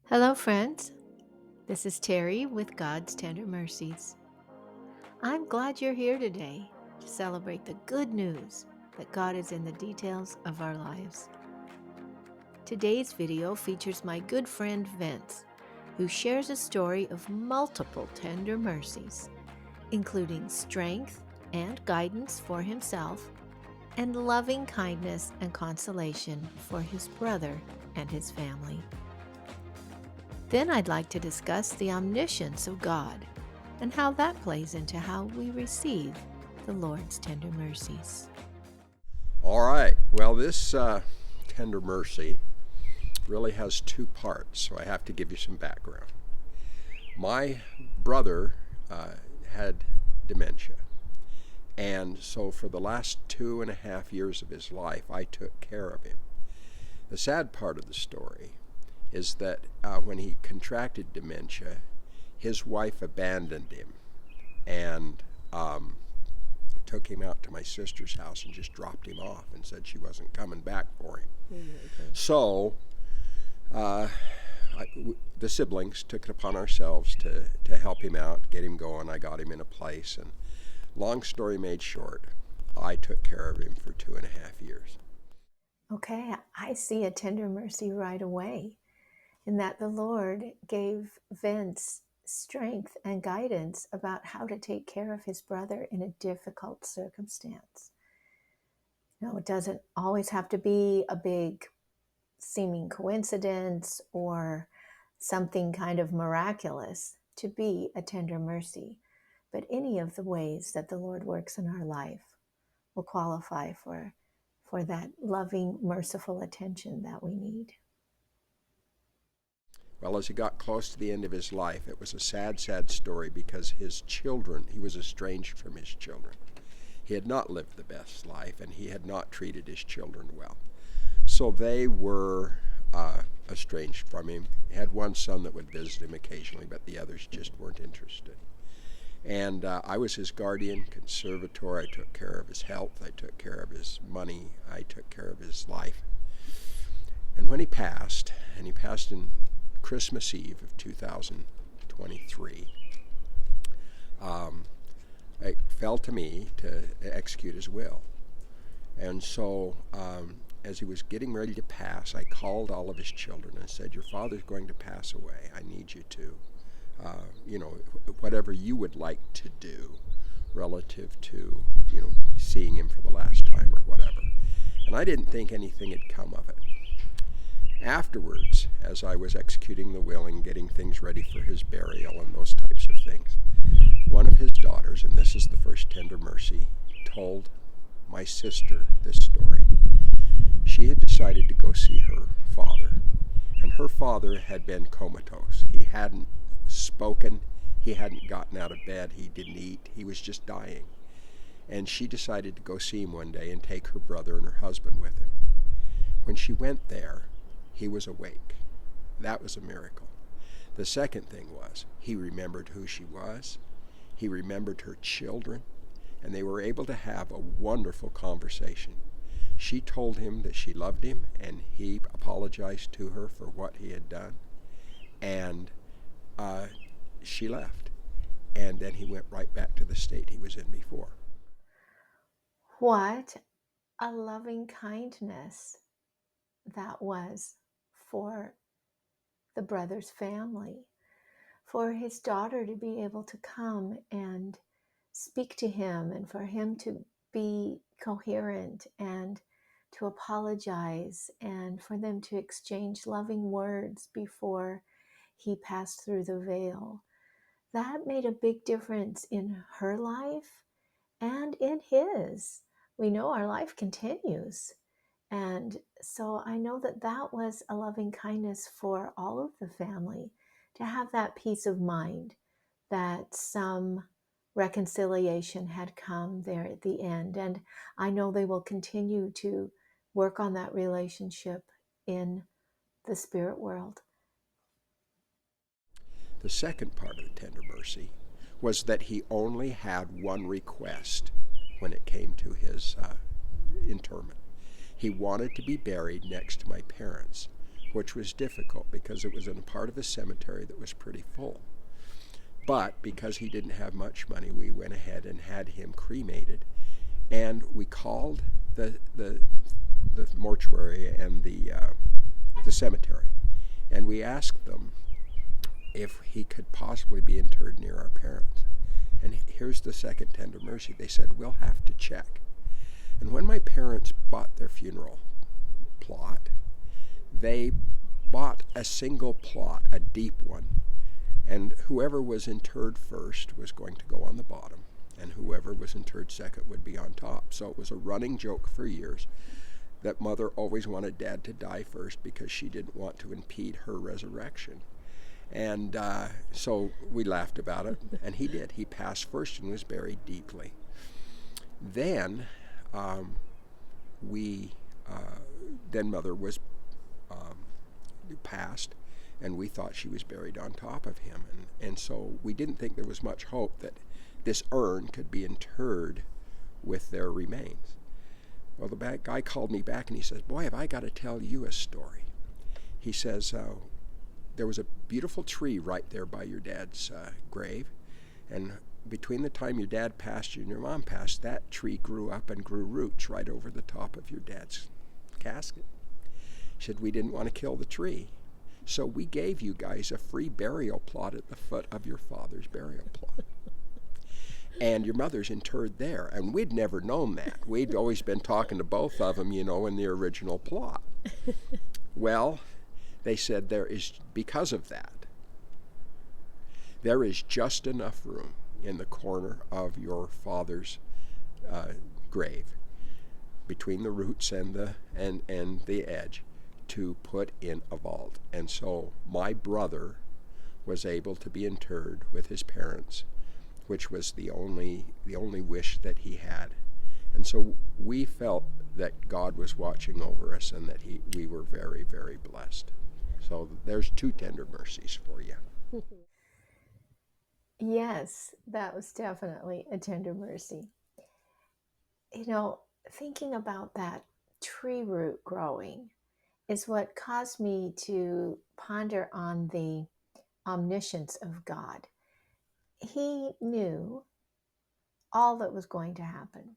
Hello, friends. This is Terry with God's Tender Mercies. I'm glad you're here today to celebrate the good news that God is in the details of our lives. Today's video features my good friend Vince, who shares a story of multiple tender mercies, including strength and guidance for himself, and loving kindness and consolation for his brother and his family. Then I'd like to discuss the omniscience of God and how that plays into how we receive the Lord's tender mercies. All right. Well, this tender mercy really has two parts, so I have to give you some background. My brother had dementia, and so for the last 2.5 years of his life, I took care of him. The sad part of the story is that when he contracted dementia, his wife abandoned him and took him out to my sister's house and just dropped him off and said she wasn't coming back for him. Okay. So the siblings took it upon ourselves to help him out, get him going. I got him in a place, and long story made short, I took care of him for 2.5 years. Okay, I see a tender mercy right away in that the Lord gave Vince strength and guidance about how to take care of his brother in a difficult circumstance. It doesn't always have to be a big seeming coincidence or something kind of miraculous to be a tender mercy. But any of the ways that the Lord works in our life will qualify for that loving, merciful attention that we need. Well, as he got close to the end of his life, it was a sad, sad story because his children, he was estranged from his children. He had not lived the best life, and he had not treated his children well. So they were estranged from him. He had one son that would visit him occasionally, but the others just weren't interested. And I was his guardian, conservator. I took care of his health. I took care of his money. I took care of his life. And when he passed, and he passed in Christmas Eve of 2023, it fell to me to execute his will. And so as he was getting ready to pass, I called all of his children and said, "Your father's going to pass away. I need you to, whatever you would like to do relative to, seeing him for the last time or whatever." And I didn't think anything had come of it. Afterwards, as I was executing the will and getting things ready for his burial and those types of things, one of his daughters, and this is the first tender mercy, told my sister this story. She had decided to go see her father, and her father had been comatose. He hadn't spoken, he hadn't gotten out of bed, he didn't eat, he was just dying. And she decided to go see him one day and take her brother and her husband with him. When she went there, he was awake. That was a miracle. The second thing was, he remembered who she was, he remembered her children, and they were able to have a wonderful conversation. She told him that she loved him, and he apologized to her for what he had done, and she left. And then he went right back to the state he was in before. What a loving kindness that was for the brother's family, for his daughter to be able to come and speak to him, and for him to be coherent and to apologize, and for them to exchange loving words before he passed through the veil. That made a big difference in her life and in his. We know our life continues. And so I know that that was a loving kindness for all of the family, to have that peace of mind that some reconciliation had come there at the end. And I know they will continue to work on that relationship in the spirit world. The second part of the tender mercy was that he only had one request when it came to his interment. He wanted to be buried next to my parents, which was difficult because it was in a part of a cemetery that was pretty full. But because he didn't have much money, we went ahead and had him cremated. And we called the mortuary and the cemetery, and we asked them if he could possibly be interred near our parents. And here's the second tender mercy. They said, we'll have to check. And when my parents bought their funeral plot, they bought a single plot, a deep one, and whoever was interred first was going to go on the bottom, and whoever was interred second would be on top. So it was a running joke for years that Mother always wanted Dad to die first because she didn't want to impede her resurrection. And so we laughed about it, and he did. He passed first and was buried deeply. Then then Mother was passed, and we thought she was buried on top of him. And so we didn't think there was much hope that this urn could be interred with their remains. Well, the guy called me back and he says, boy, have I got to tell you a story. He says, there was a beautiful tree right there by your dad's grave, and between the time your dad passed and your mom passed, that tree grew up and grew roots right over the top of your dad's casket. He said, we didn't want to kill the tree, so we gave you guys a free burial plot at the foot of your father's burial plot. And your mother's interred there. And we'd never known that. We'd always been talking to both of them, in the original plot. Well, they said because of that, there is just enough room in the corner of your father's grave, between the roots and the edge, to put in a vault. And so my brother was able to be interred with his parents, which was the only wish that he had. And so we felt that God was watching over us and that we were very, very blessed. So there's 2 tender mercies for you. Yes, that was definitely a tender mercy. Thinking about that tree root growing is what caused me to ponder on the omniscience of God. He knew all that was going to happen.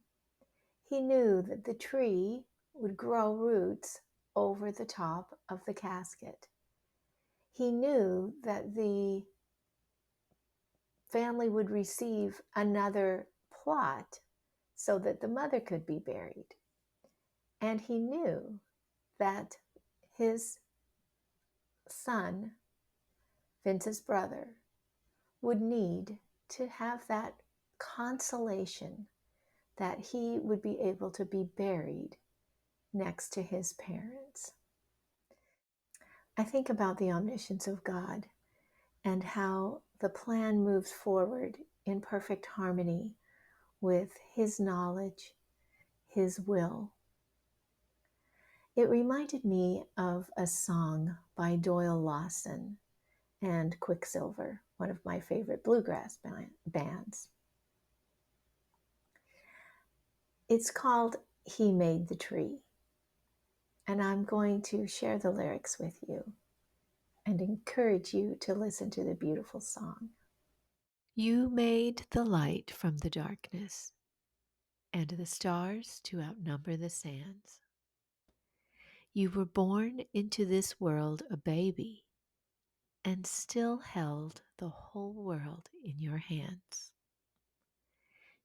He knew that the tree would grow roots over the top of the casket. He knew that the family would receive another plot so that the mother could be buried. And he knew that his son, Vince's brother, would need to have that consolation that he would be able to be buried next to his parents. I think about the omniscience of God and how the plan moves forward in perfect harmony with his knowledge, his will. It reminded me of a song by Doyle, Lawson, and Quicksilver, one of my favorite bluegrass bands. It's called He Made the Tree, and I'm going to share the lyrics with you and encourage you to listen to the beautiful song. You made the light from the darkness, and the stars to outnumber the sands. You were born into this world a baby, and still held the whole world in your hands.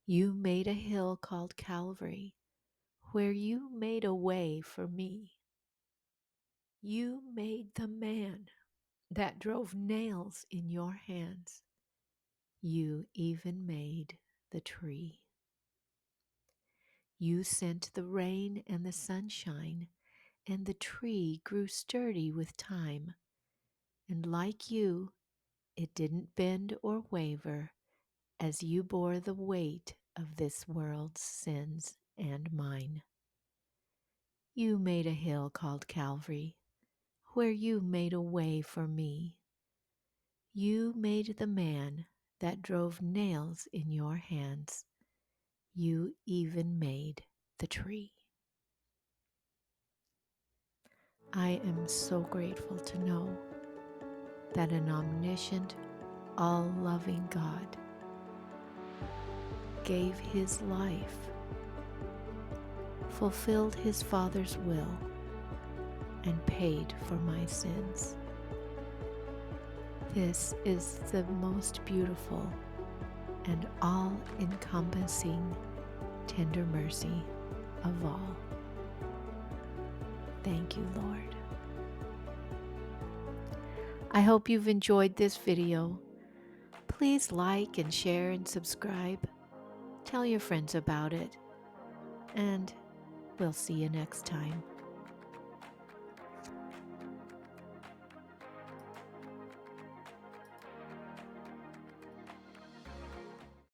You made a hill called Calvary, where you made a way for me. You made the man that drove nails in your hands. You even made the tree. You sent the rain and the sunshine, and the tree grew sturdy with time. And like you, it didn't bend or waver as you bore the weight of this world's sins and mine. You made a hill called Calvary, where you made a way for me. You made the man that drove nails in your hands. You even made the tree. I am so grateful to know that an omniscient, all-loving God gave His life, fulfilled His Father's will, and paid for my sins. This is the most beautiful and all-encompassing tender mercy of all. Thank you, Lord. I hope you've enjoyed this video. Please like and share and subscribe. Tell your friends about it. And we'll see you next time.